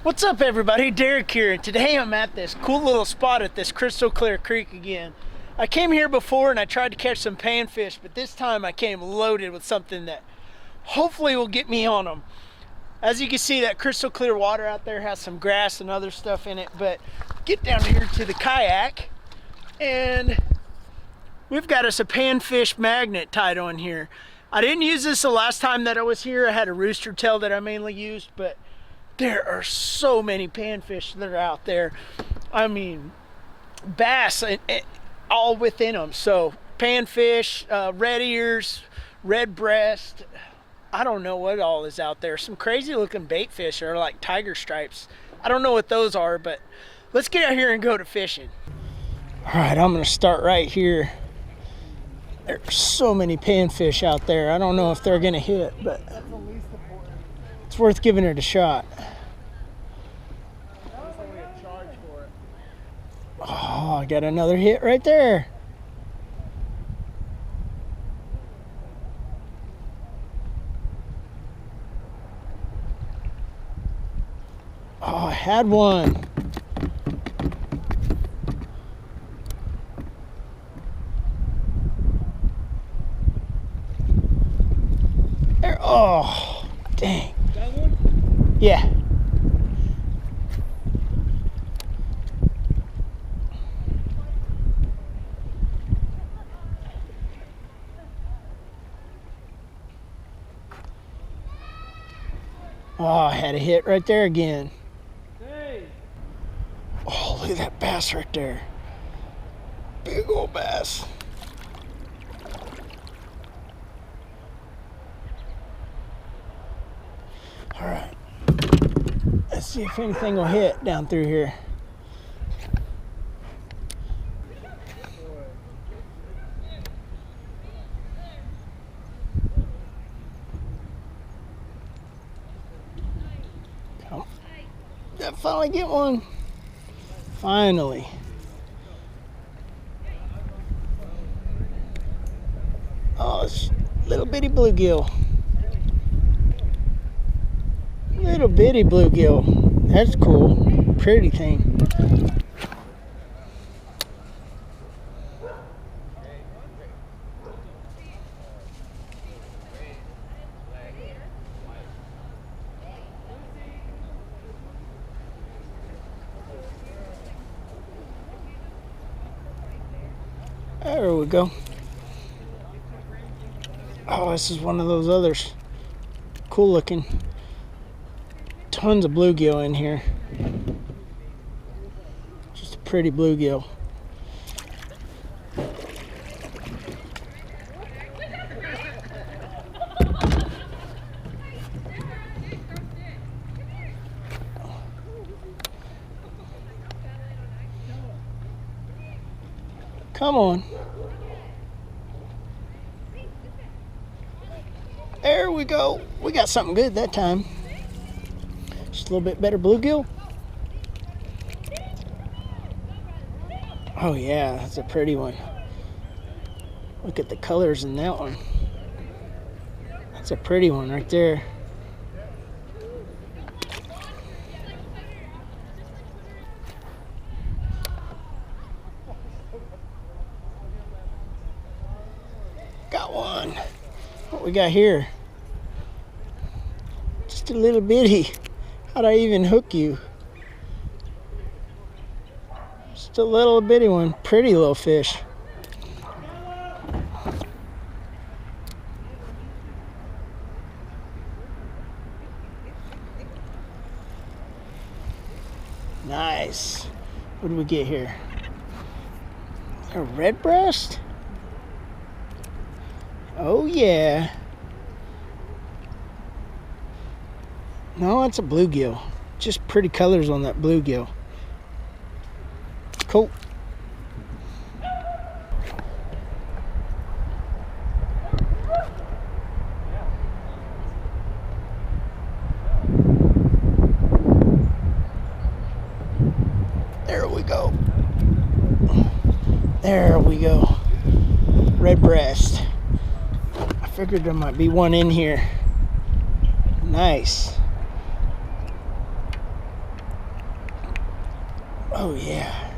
What's up, everybody? Derek here, and today I'm at this cool little spot at this crystal clear creek again. I came here before and I tried to catch some panfish, but this time I came loaded with something that hopefully will get me on them. As you can see, that crystal clear water out there has some grass and other stuff in it, but get down here to the kayak and we've got us a panfish magnet tied on here. I didn't use this the last time that I was here. I had a rooster tail that I mainly used, but there are so many panfish that are out there. I mean, bass all within them. So panfish, red ears, red breast, I don't know what all is out there. Some crazy looking bait fish are like tiger stripes. I don't know what those are, but let's get out here and go to fishing. All right, I'm gonna start right here. There's so many panfish out there. I don't know if they're gonna hit, but it's worth giving it a shot. Oh, I got another hit right there. Oh, I had one. There, oh, dang. Got one? Yeah. Oh, I had a hit right there again. Hey. Oh, look at that bass right there. Big old bass. All right. Let's see if anything will hit down through here. Did I finally get one? Finally. Oh, it's little bitty bluegill. Little bitty bluegill. That's cool. Pretty thing. There we go. Oh, this is one of those others. Cool looking. Tons of bluegill in here. Just a pretty bluegill. Come on. There we go. We got something good that time. Just a little bit better bluegill. Oh yeah, that's a pretty one. Look at the colors in that one. That's a pretty one right there. Got one. What we got here? Just a little bitty. How'd I even hook you? Just a little bitty one. Pretty little fish. Nice. What do we get here? A red breast? Oh yeah. No, it's a bluegill. Just pretty colors on that bluegill. Cool. There we go. There we go. Red breast. I figured there might be one in here. Nice. Oh yeah.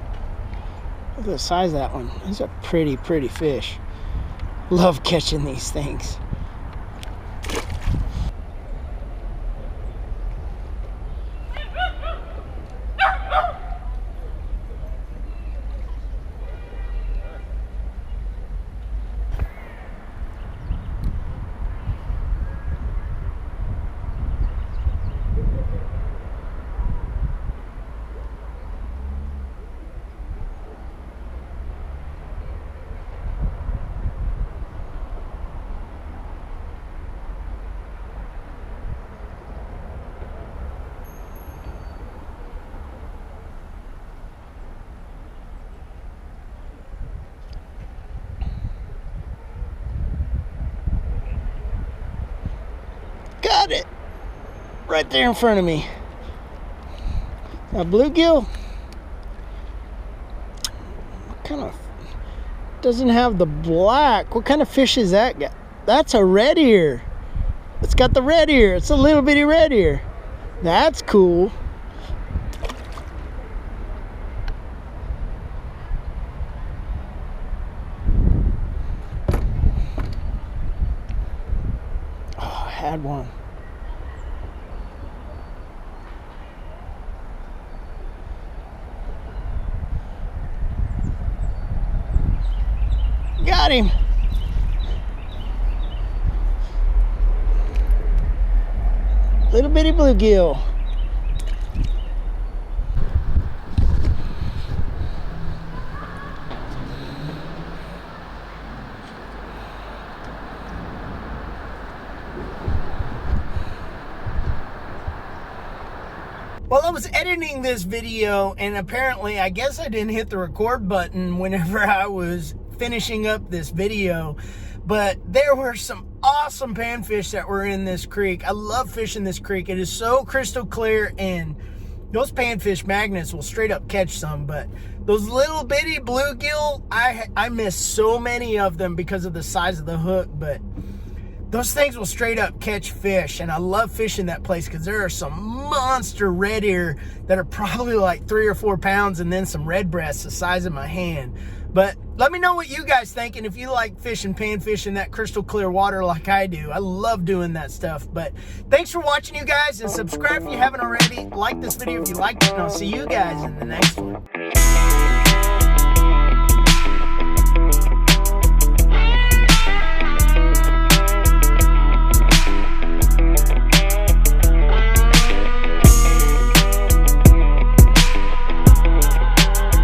Look at the size of that one. That's a pretty fish. Love catching these things. Got it! Right there in front of me. A bluegill. What kind of... Doesn't have the black. What kind of fish is that guy? That's a red ear. It's got the red ear. It's a little bitty red ear. That's cool. Oh, I had one. Got him. Little bitty bluegill. Well, I was editing this video and apparently I guess I didn't hit the record button whenever I was finishing up this video, but there were some awesome panfish that were in this creek. I love fishing this creek. It is so crystal clear, and those panfish magnets will straight up catch some, but those little bitty bluegill, I miss so many of them because of the size of the hook, but those things will straight up catch fish, and I love fishing that place because there are some monster red ear that are probably like 3 or 4 pounds, and then some red breasts the size of my hand. But let me know what you guys think, and if you like fishing panfish in that crystal clear water like I do. I love doing that stuff. But thanks for watching, you guys, and subscribe if you haven't already. Like this video if you liked it, and I'll see you guys in the next one.